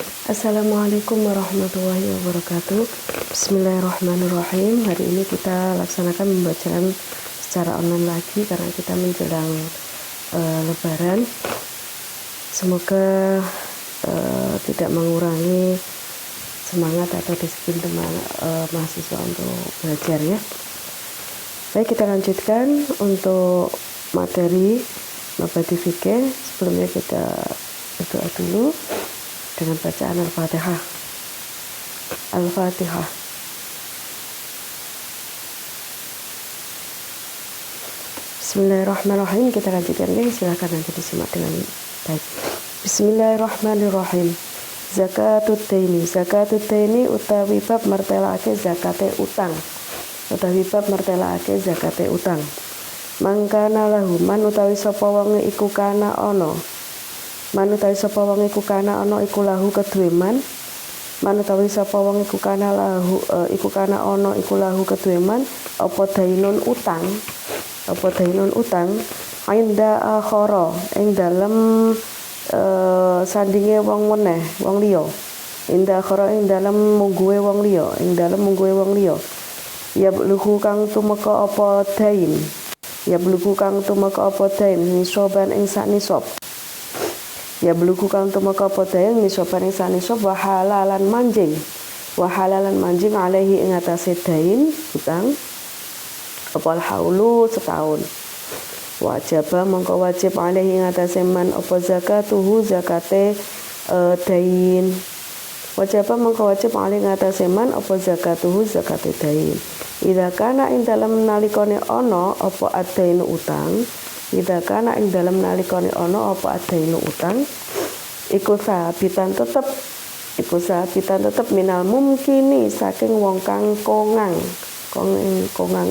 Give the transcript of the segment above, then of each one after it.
Assalamualaikum warahmatullahi wabarakatuh. Bismillahirrahmanirrahim. Hari ini kita laksanakan pembacaan secara online lagi karena kita menjelang Lebaran. Semoga tidak mengurangi semangat atau disiplin teman mahasiswa untuk belajar ya. Baik, kita lanjutkan untuk materi mabadi fikih. Sebelumnya kita berdoa dulu dengan bacaan Al-Fatihah. Al-Fatihah. Bismillahirrahmanirrahim. Kita lanjutkan ya, silakan nanti disimak dengan baik. Bismillahirrahmanirrahim. Zakatut taini utawi bab mertelake zakate utang. Utawi bab mertelake zakate utang. Mangkana lahu man utawi sapa wonge iku kana ana. Man utawi sapa wong iku kana ana iku lahu kedue man. Man utawi sapa wong iku kana lahu iku kana ana iku lahu kedue man apa dainun utang. Apa dainun utang ainda akhara ing dalem sandinge wong meneh, wong liya. Inda akhara ing dalem mungguhe wong liya, ing dalem mungguhe wong liya. Ya bluhu kang tumeka apa dain. Ya bluhu kang tumeka apa dain nisoban ing sak nisab. Ya bluku kang tumeka apa dain nisoban ing sanisab wa halalan manjing alaihi ing atase dain utang apa haulu setahun. Wajaba mongko wajib alaihi ing atase man apa zakatuhu zakate dain. Wajaba mongko wajib alaihi ing atase man apa zakatuhu zakate dain. Idza kana ing dalem nalikane ana apa adainu utang. Idza kana ing dalem nalikane ana apa adainu utang iku sabitan tetep minal mumkini saking wong kang kongang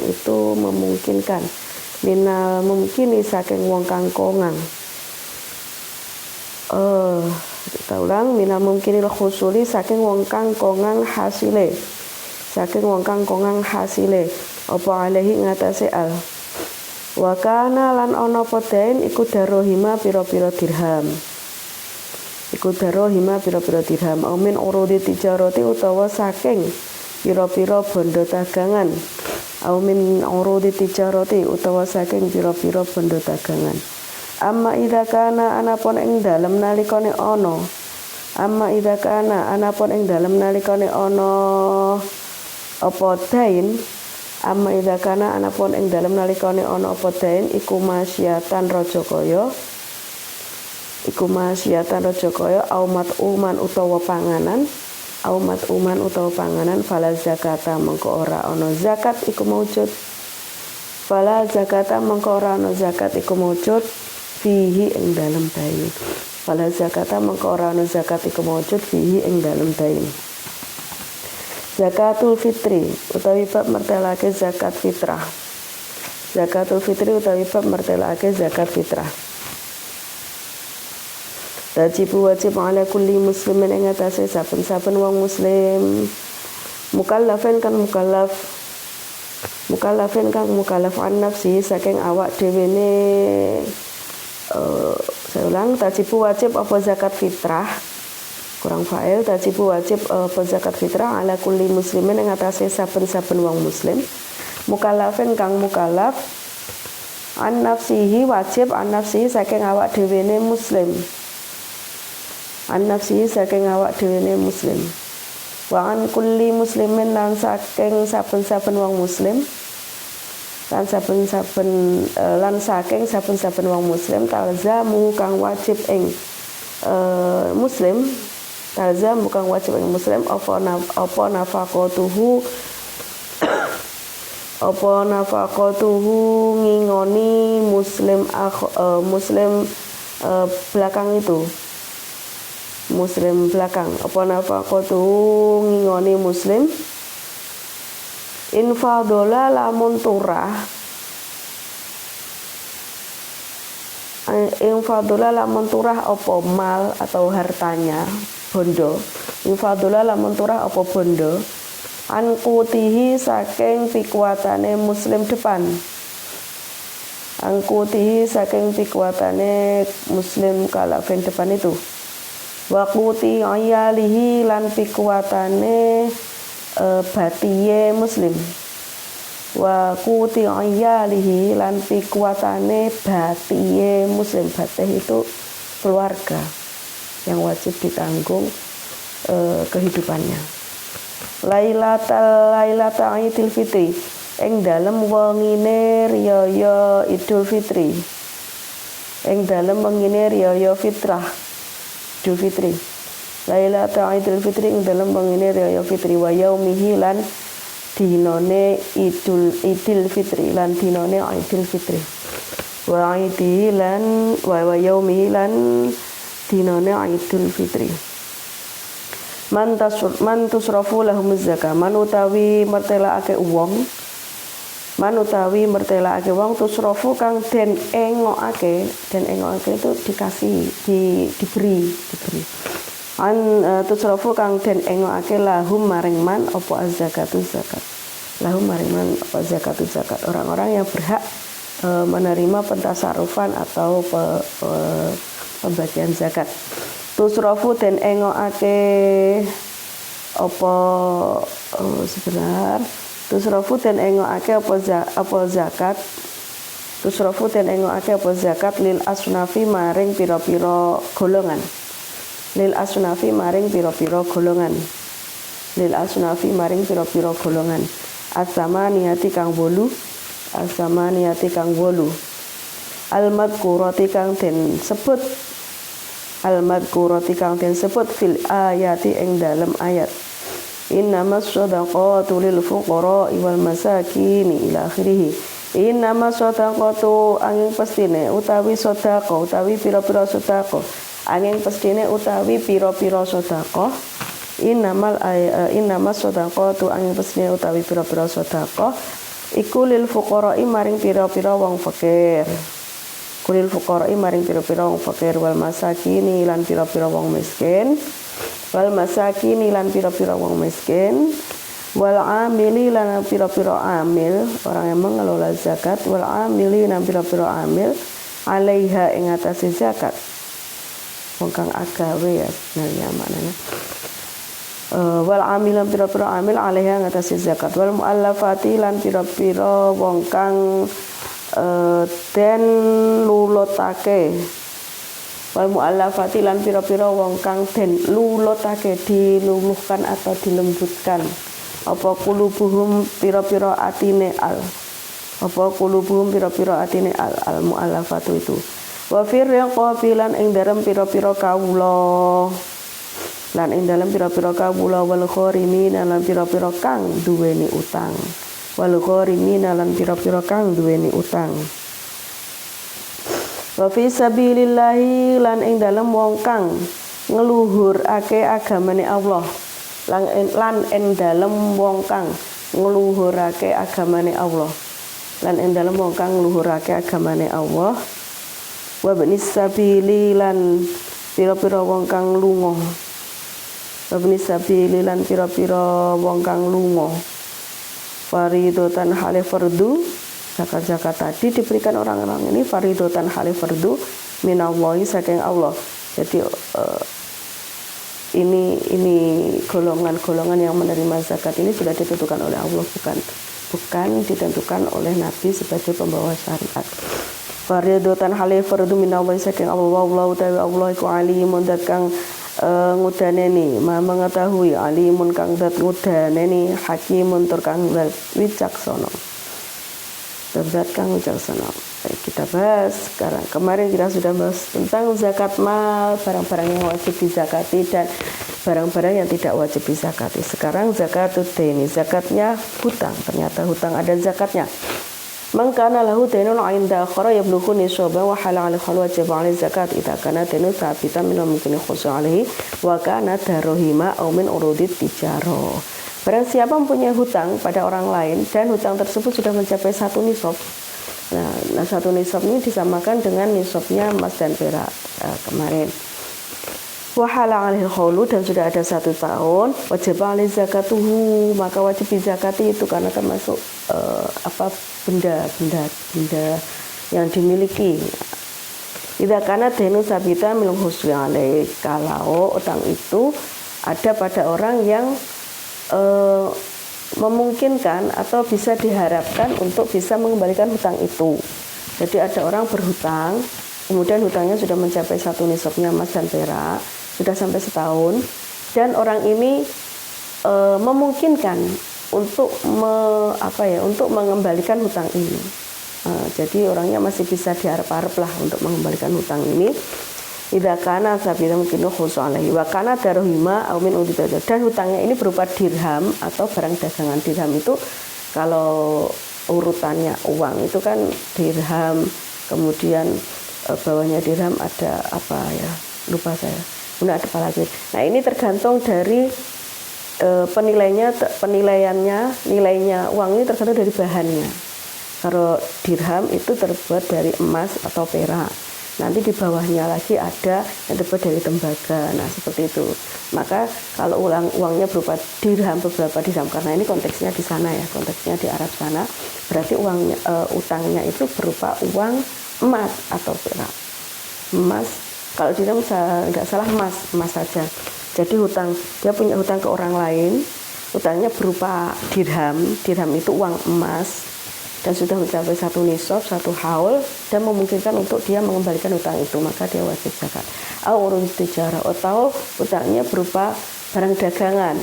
itu memungkinkan. Minal mumkini saking wong kang kongang kita ulang, minal mumkinil khusuli saking wong kang kongang hasile apa alaihi ngatasi al. Wa kana lan ana podain iku darohima pira-pira dirham. Amin urudi tijarati utawa saking pira-pira bondo dagangan. Amin urudi tijarati utawa saking pira-pira bondo dagangan. Amma idza kana anapun ing dalem nalikane ana. Apa dain. Amma idza kana anapun ing dalem nalikane ana apa dain iku masyatan raja kaya aumat uman utawa panganan fala zakata mengko ora ana zakat iku maujud fihi ing dalem dain. Fala zakata mengko ora ana zakat iku maujud fihi ing dalem dain. Zakatul fitri utawi bab mertelake zakat fitrah. Wajib ala kulli muslimin ing atase saben-saben wong muslim mukallafin kang mukallaf an nafsi saking awak dhewene saya ulang, tajibu wajib apa zakat fitrah kurang fa'il, tajibu wajib apa zakat fitrah ala kulli muslimin ing atase saben-saben wong muslim mukallafin kang mukallaf an nafsihi wajib an nafsihi saking awak dhewene muslim wa an kulli muslimin lan saking saben-saben wong muslim saking saben-saben wong muslim talzamu kang wajib ing muslim apa nafaqatuhu ngingoni muslim belakang itu muslim belakang apa nafaqatuhu ngingoni muslim infadola lamun turah apa mal atau hartanya bondo. Infadola lamun turah apa bondo an kutihi saking pikuatane muslim depan. Angkutihi saking pikuatane muslim kalafen depan itu. wa quti ayalihi lan pikuatane batiye muslim, wa quti ayalihi lan pikuatane batiye muslim. Batih itu keluarga yang wajib ditanggung kehidupannya. Lailata Idul Fitri, ing dalem wengine riyaya Idul Fitri, ing dalem wengine riyaya fitrah Idul Fitri. Lailata Idul Fitri, ing dalem wengine riyaya fitri, wa yaumihi lan dinane Idul Fitri, lan dinane Idul Fitri, wa aidihi lan wa yaumihi lan dinane Idul Fitri. Man tusrafu lahumuz zakah, man utawi mertelaake wong, man utawi mertelaake wong, tusrafu kang den engokake itu dikasih, diberi. An tusrafu kang den engokake lahum maring man apa az-zakatu zakat. Lahum maring man apa zakatu zakat. Orang-orang yang berhak menerima pentasarufan atau pembagian zakat. Tusrafu den engokake apa sebenar. Tusrafu den engokake apa zakat. Tusrafu den engokake apa zakat lil asnafi maring pira-pira golongan. Lil asnafi maring pira-pira golongan. Lil asnafi maring pira-pira golongan. As-samaniyati kang 8. As-samaniyati kang 8. Al-madkurati kang den sebut, al-madkurati kang den sebut fil ayati ing dalem ayat. Innamas shadaqatu lil fuqara wal masakin ila akhirih. Innamas shadaqatu angin pestine utawi sedekah utawi pira-pira sedekah. Angin pestine utawi pira-pira sedekah. Innamas shadaqatu angin pestine utawi pira-pira sedekah iku lil fuqara maring pira-pira wong fakir. Kulil fuqara'i maring pira-pira wong fakir, wal masakini lan pira-pira wong miskin, wal masakini lan pira-pira wong miskin, wal amili lan pira-pira amil, orang yang mengelola zakat, wal amili lan pira-pira amil alaiha ing atase zakat. Wong kang agawe ya sebenarnya maknanya. Wal amil lan pira-pira amil alaiha ing atase zakat, wal muallafati lan pira-pira wong kang den lulutake, wal muallafati lan pira-pira wong kang den lulutake, diluluhkan atau dilembutkan apa qulubuhum pira-pira atine apa qulubuhum pira-pira atine al muallafatu itu. Wa fir qabilan ing dalem pira-pira kawula, lan ing dalem pira-pira kawula, wal kharimin lan pira-pira kang duweni utang, wal gharimin lan pira-pira kang duweni utang. Wa fi sabilillahi lan ing dalem wong kang ngluhurake agamane Allah, lan ing dalem wong kang ngluhurake agamane Allah, lan ing dalem wong kang ngluhurake agamane Allah. Wa bnis sabili lan pira-pira wong kang lunga, wa bnis sabili lan pira-pira wong kang lunga. Faridotan hale fardu, zakat-zakat tadi diberikan orang-orang ini faridotan hale fardu minallahi saking Allah. Jadi ini golongan-golongan yang menerima zakat ini sudah ditentukan oleh Allah, bukan ditentukan oleh Nabi sebagai pembawa syariat. Faridotan hale fardu minallahi saking Allah, wallahu ta'ala Allah iku alimun dat kang ngudaneni, mengetahui, alimun kang zat ngudaneni, hakimun tur kang zat wicaksana, zat kang wicaksana. Baik, kita bahas sekarang. Kemarin kita sudah bahas tentang zakat mal, barang-barang yang wajib dizakati dan barang-barang yang tidak wajib dizakati. Sekarang zakatud daini, zakatnya hutang. Ternyata hutang ada zakatnya. Man kana lahu daynun 'inda akhara yablughu nisaba wa halal wajib 'alaihi zakat idza kana daynun thabitan min mumkin khusus 'alaihi wa kana darahima aw min urudit tijaro. Barang siapa mempunyai hutang pada orang lain dan hutang tersebut sudah mencapai 1 nisab. Nah 1 nisab ini disamakan dengan nisabnya emas dan perak kemarin. Wa halal 'alaihi khulu dan sudah ada 1 tahun, wajib 'alaihi zakatuhu, maka wajib dizakati itu karena termasuk benda yang dimiliki. Idza kana dainu sabita minal husni alaihi, kalau utang itu ada pada orang yang memungkinkan atau bisa diharapkan untuk bisa mengembalikan hutang itu. Jadi ada orang berhutang, kemudian hutangnya sudah mencapai 1 nisabnya emas dan perak, sudah sampai setahun, dan orang ini memungkinkan untuk untuk mengembalikan hutang ini. Jadi orangnya masih bisa diharap-harap lah untuk mengembalikan hutang ini. Idza kana sabila mungkin khusu alaihi wa kana darhima aw min udita, dan hutangnya ini berupa dirham atau barang dagangan. Dirham itu kalau urutannya uang itu kan dirham, kemudian bawahnya dirham ada apa ya, lupa saya, ada apa lagi. Nah ini tergantung dari nilainya uang ini tergantung dari bahannya. Kalau dirham itu terbuat dari emas atau perak, nanti di bawahnya lagi ada yang terbuat dari tembaga. Nah seperti itu. Maka kalau uangnya berupa dirham, beberapa dirham, karena ini konteksnya di sana ya, konteksnya di Arab sana, berarti utangnya itu berupa uang emas atau perak. Emas, kalau dirham nggak salah emas saja. Jadi dia punya hutang ke orang lain, hutangnya berupa dirham itu uang emas, dan sudah mencapai 1 nisab, 1 haul, dan memungkinkan untuk dia mengembalikan hutang itu, maka dia wajib zakat. Urun tijarah, atau hutangnya berupa barang dagangan.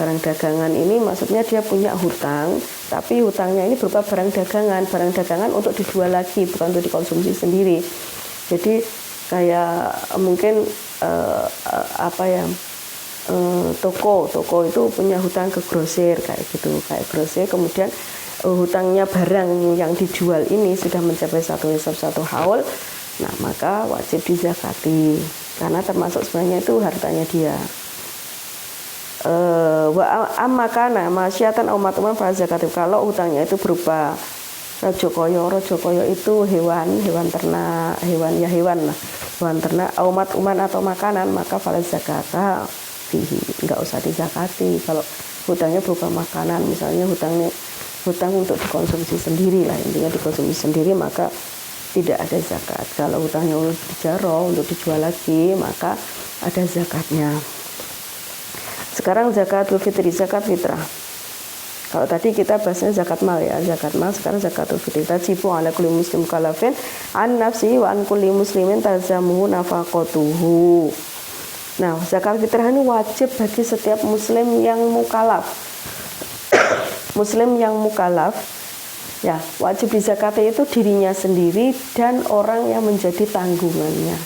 Barang dagangan ini maksudnya dia punya hutang, tapi hutangnya ini berupa barang dagangan untuk dijual lagi, bukan untuk dikonsumsi sendiri. Jadi kayak mungkin toko itu punya hutang ke grosir kayak gitu, kayak grosir, kemudian hutangnya barang yang dijual ini sudah mencapai 1 nisab, 1 haul, nah maka wajib dizakati karena termasuk sebenarnya itu hartanya dia. Wa amma kana masyatan aw matuman fa zakatu, kalau hutangnya itu berupa rojokoyo itu hewan ternak, hewan ternak, aw matuman atau makanan, maka fala zakata fihi, enggak usah dizakati. Kalau hutangnya berupa makanan, misalnya hutang untuk dikonsumsi sendiri lah, intinya dikonsumsi sendiri, maka tidak ada zakat. Kalau hutangnya untuk dijarah, untuk dijual lagi, maka ada zakatnya. Sekarang zakatul fitri, zakat fitrah. Kalau tadi kita bahasnya zakat mal ya, zakat mal, sekarang zakatul fitri. Tajibu ala kulli muslim kalafin an nafsi wa an kulli muslimin tazamuhu nafaqatuhu. Nah, zakat fitrah ini wajib bagi setiap muslim yang mukalaf. Muslim yang mukalaf ya wajib dizakati itu dirinya sendiri dan orang yang menjadi tanggungannya.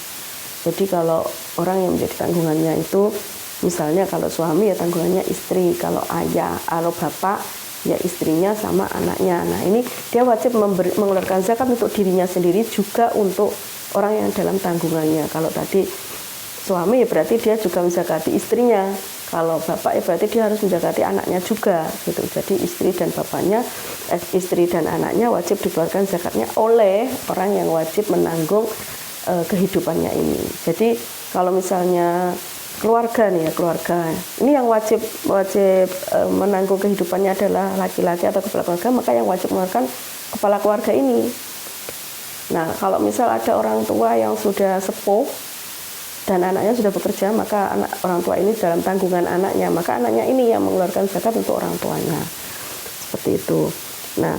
Jadi kalau orang yang menjadi tanggungannya itu misalnya kalau suami ya tanggungannya istri, kalau ayah, kalau bapak ya istrinya sama anaknya. Nah ini dia wajib mengeluarkan zakat untuk dirinya sendiri, juga untuk orang yang dalam tanggungannya. Kalau tadi suami ya berarti dia juga menzakati istrinya. Kalau bapak ya berarti dia harus menzakati anaknya juga gitu. Jadi istri dan anaknya wajib dikeluarkan zakatnya oleh orang yang wajib menanggung kehidupannya ini. Jadi kalau misalnya keluarga ini yang wajib menanggung kehidupannya adalah laki-laki atau kepala keluarga, maka yang wajib mengeluarkan kepala keluarga ini. Nah kalau misal ada orang tua yang sudah sepuh dan anaknya sudah bekerja, maka orang tua ini dalam tanggungan anaknya, maka anaknya ini yang mengeluarkan zakat untuk orang tuanya. Seperti itu. Nah,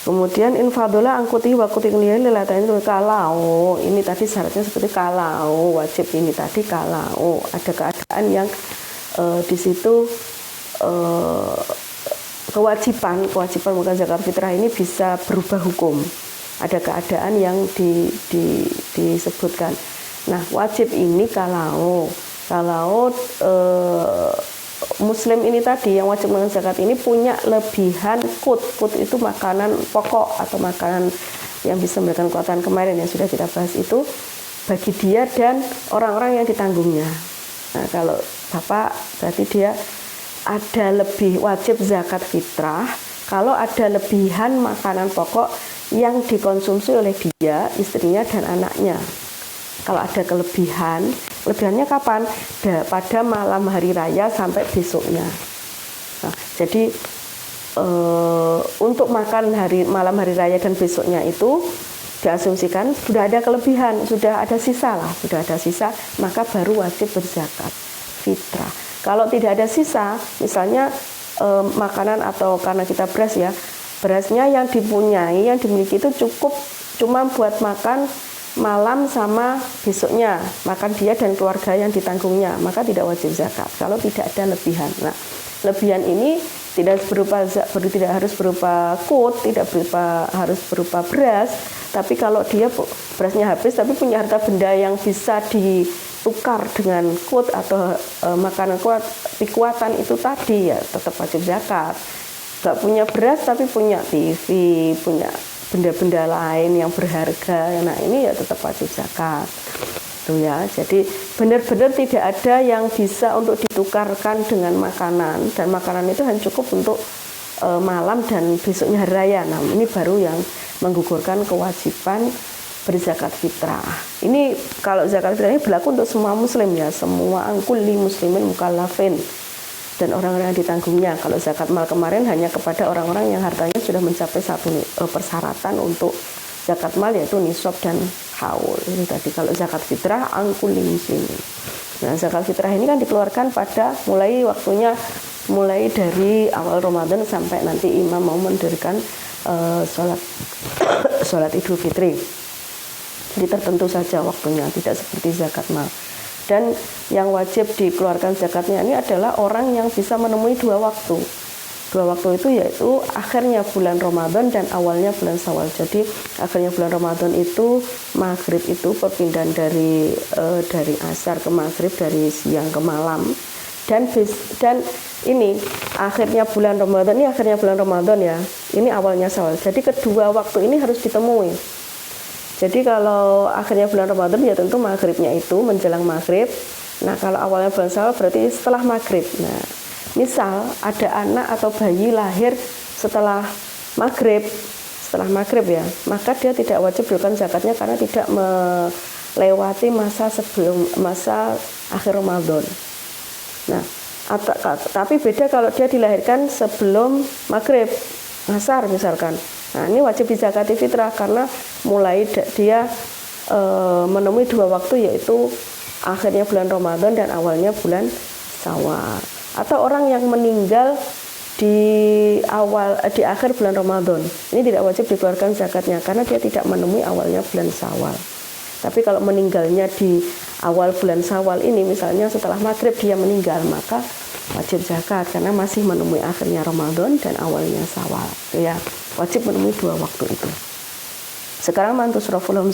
kemudian infadola angkuti wakuti lilatan itu, kalau ini tadi syaratnya seperti kalau wajib ini tadi, kalau ada keadaan yang di situ kewajiban mengeluarkan zakat fitrah ini bisa berubah hukum. Ada keadaan yang disebutkan. Nah, wajib ini kalau muslim ini tadi yang wajib mengeluarkan zakat ini punya lebihan kut itu makanan pokok atau makanan yang bisa memberikan kekuatan, kemarin yang sudah kita bahas itu, bagi dia dan orang-orang yang ditanggungnya. Nah, kalau bapak berarti dia ada lebih wajib zakat fitrah kalau ada lebihan makanan pokok yang dikonsumsi oleh dia, istrinya dan anaknya. Kalau ada kelebihannya kapan? Pada malam hari raya sampai besoknya. Nah, jadi untuk makan malam hari raya dan besoknya itu diasumsikan sudah ada kelebihan, sudah ada sisa, maka baru wajib berzakat fitrah. Kalau tidak ada sisa, misalnya makanan atau karena kita beras ya, berasnya yang dipunyai, yang dimiliki itu cukup cuma buat makan malam sama besoknya, makan dia dan keluarga yang ditanggungnya, maka tidak wajib zakat kalau tidak ada lebihan. Nah, lebihan ini tidak harus berupa kut, tidak harus berupa beras, tapi kalau dia berasnya habis tapi punya harta benda yang bisa ditukar dengan kut atau makanan kuat, kekuatan itu tadi, ya tetap wajib zakat. Gak punya beras tapi punya TV, punya benda-benda lain yang berharga, nah ini ya tetap wajib zakat. Tuh ya, jadi benar-benar tidak ada yang bisa untuk ditukarkan dengan makanan, dan makanan itu hanya cukup untuk malam dan besoknya hari raya. Nah, ini baru yang menggugurkan kewajiban berzakat fitrah. Ini kalau zakat fitrah ini berlaku untuk semua muslim ya, semua kulli muslimin mukallafin, dan orang-orang yang ditanggungnya. Kalau zakat mal kemarin hanya kepada orang-orang yang hartanya sudah mencapai satu persyaratan untuk zakat mal, yaitu nisab dan haul. Ini tadi. Kalau zakat fitrah angkuli muslimin. Nah, zakat fitrah ini kan dikeluarkan pada mulai dari awal Ramadan sampai nanti imam mau mendirikan sholat Idul Fitri. Jadi tertentu saja waktunya, tidak seperti zakat mal. Dan yang wajib dikeluarkan zakatnya ini adalah orang yang bisa menemui dua waktu. Dua waktu itu yaitu akhirnya bulan Ramadan dan awalnya bulan Syawal. Jadi akhirnya bulan Ramadan itu maghrib itu perpindahan dari asar ke maghrib, dari siang ke malam. Dan ini akhirnya bulan Ramadan ya. Ini awalnya Syawal. Jadi kedua waktu ini harus ditemui. Jadi kalau akhirnya bulan Ramadan ya tentu maghribnya itu menjelang maghrib. Nah, kalau awalnya bulan Syawal berarti setelah maghrib. Nah, misal ada anak atau bayi lahir setelah maghrib ya, maka dia tidak wajib berikan zakatnya karena tidak melewati masa akhir Ramadan. Nah, tapi beda kalau dia dilahirkan sebelum maghrib, asar misalkan. Nah, ini wajib dizakati fitrah karena mulai dia menemui dua waktu, yaitu akhirnya bulan Ramadan dan awalnya bulan Syawal. Atau orang yang meninggal di akhir bulan Ramadan, ini tidak wajib dikeluarkan zakatnya karena dia tidak menemui awalnya bulan Syawal. Tapi kalau meninggalnya di awal bulan Syawal ini, misalnya setelah maghrib dia meninggal, maka wajib zakat karena masih menemui akhirnya Ramadan dan awalnya Syawal. Ya, wajib menemui dua waktu itu. Sekarang mantus rofulhum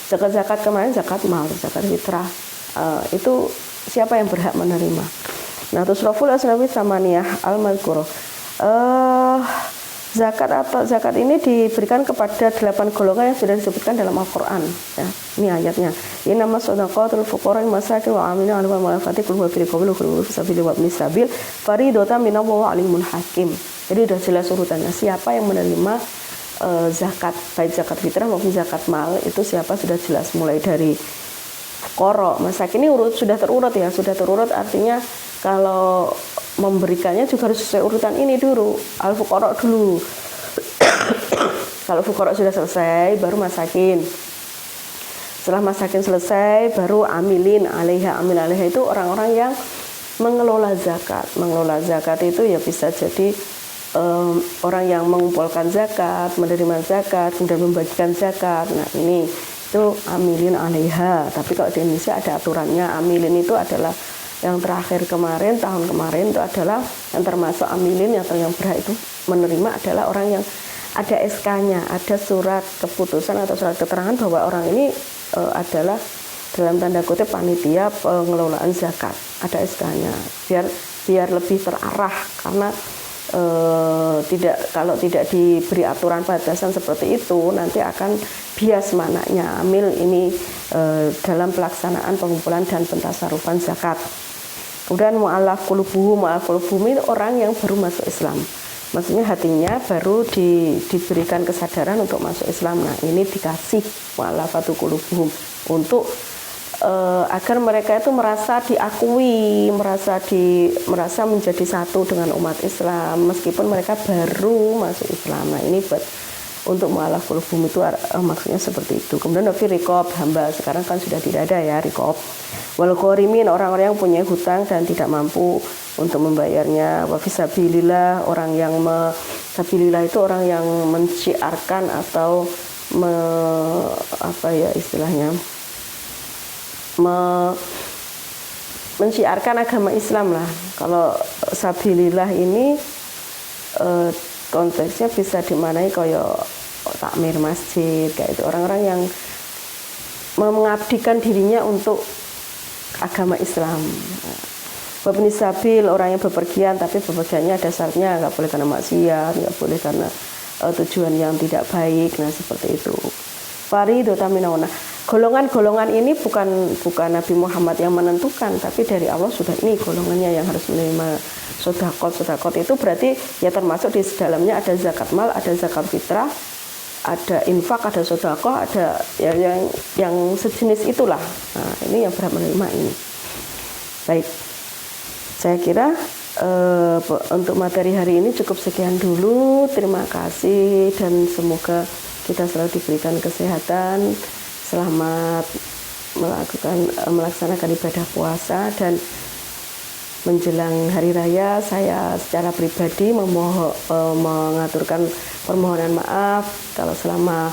zakat kemarin zakat mal, zakat fitrah itu siapa yang berhak menerima? Nah, tusraful asnawi samaniyah al-madhkurah. Zakat ini diberikan kepada 8 golongan yang sudah disebutkan dalam Al-Qur'an ya. Ini ayatnya. Inna masadaqatul fuqara masakin wa amilina 'alal malafati kullu fi qabil kullu fi sabili wa ibnis sabil faridatan minallahi alimun hakim. Jadi sudah jelas urutannya siapa yang menerima zakat, baik zakat fitrah maupun zakat mal, itu siapa sudah jelas, mulai dari fuqara, masakin ini sudah terurut artinya kalau memberikannya juga harus sesuai urutan ini dulu, al-fuqara dulu. Kalau fuqara sudah selesai baru masakin. Setelah masakin selesai baru amilin alaiha. Amil alaiha itu orang-orang yang mengelola zakat. Mengelola zakat itu ya bisa jadi orang yang mengumpulkan zakat, menerima zakat, kemudian membagikan zakat. Nah, ini itu amilin alaiha. Tapi kalau di Indonesia ada aturannya, amilin itu adalah yang terakhir tahun kemarin itu adalah yang termasuk amilin atau yang berhak itu menerima adalah orang yang ada SK-nya, ada surat keputusan atau surat keterangan bahwa orang ini adalah dalam tanda kutip panitia pengelolaan zakat, ada SK-nya, biar lebih terarah karena kalau tidak diberi aturan batasan seperti itu nanti akan bias mananya amil ini dalam pelaksanaan pengumpulan dan pentasarufan zakat. Kemudian mu'allaf qulubuhum itu orang yang baru masuk Islam, maksudnya hatinya baru diberikan kesadaran untuk masuk Islam. Nah, ini dikasih mu'allafatu qulubuhum untuk agar mereka itu merasa diakui, merasa menjadi satu dengan umat Islam meskipun mereka baru masuk Islam. Nah, ini buat untuk mu'alaf qulubuhum itu maksudnya seperti itu. Kemudian fi riqab, hamba sekarang kan sudah tidak ada ya riqab. Wal gharimin, orang-orang yang punya hutang dan tidak mampu untuk membayarnya. Wa fisabilillah, orang yang sabilillah itu orang yang menciarkan atau menciarkan agama Islam lah. Kalau sabilillah ini konteksnya bisa dimaknai kayak takmir masjid, kayak itu orang-orang yang mengabdikan dirinya untuk agama Islam. Wabni sabil, orang yang bepergian tapi bepergiannya ada syaratnya, nggak boleh karena maksiat, nggak boleh karena tujuan yang tidak baik. Nah seperti itu. Faridatan minallah. Golongan-golongan ini bukan Nabi Muhammad yang menentukan, tapi dari Allah sudah ini golongannya yang harus menerima sodakot itu berarti ya termasuk di dalamnya ada zakat mal, ada zakat fitrah, ada infak, ada sodakoh, ada ya, yang sejenis itulah. Nah, ini yang berhak menerima ini. Baik, saya kira untuk materi hari ini cukup sekian dulu. Terima kasih dan semoga kita selalu diberikan kesehatan, selamat melaksanakan ibadah puasa, dan menjelang hari raya saya secara pribadi mengaturkan permohonan maaf kalau selama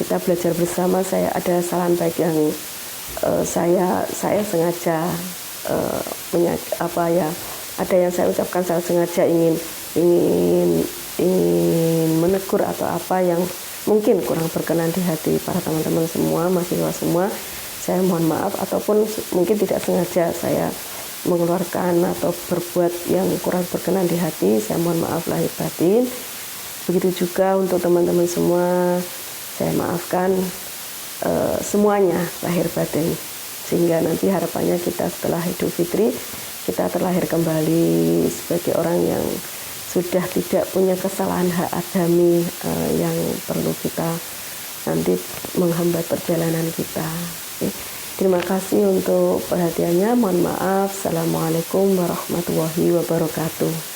kita belajar bersama saya ada kesalahan baik yang saya sengaja ada yang saya ucapkan saya sengaja ingin menegur atau apa yang mungkin kurang berkenan di hati para teman-teman semua, mahasiswa semua. Saya mohon maaf, ataupun mungkin tidak sengaja saya mengeluarkan atau berbuat yang kurang berkenan di hati, saya mohon maaf lahir batin. Begitu juga untuk teman-teman semua, saya maafkan semuanya lahir batin, sehingga nanti harapannya kita setelah Idul Fitri kita terlahir kembali sebagai orang yang sudah tidak punya kesalahan hak adami yang perlu kita nanti menghambat perjalanan kita. Oke. Terima kasih untuk perhatiannya. Mohon maaf. Assalamualaikum warahmatullahi wabarakatuh.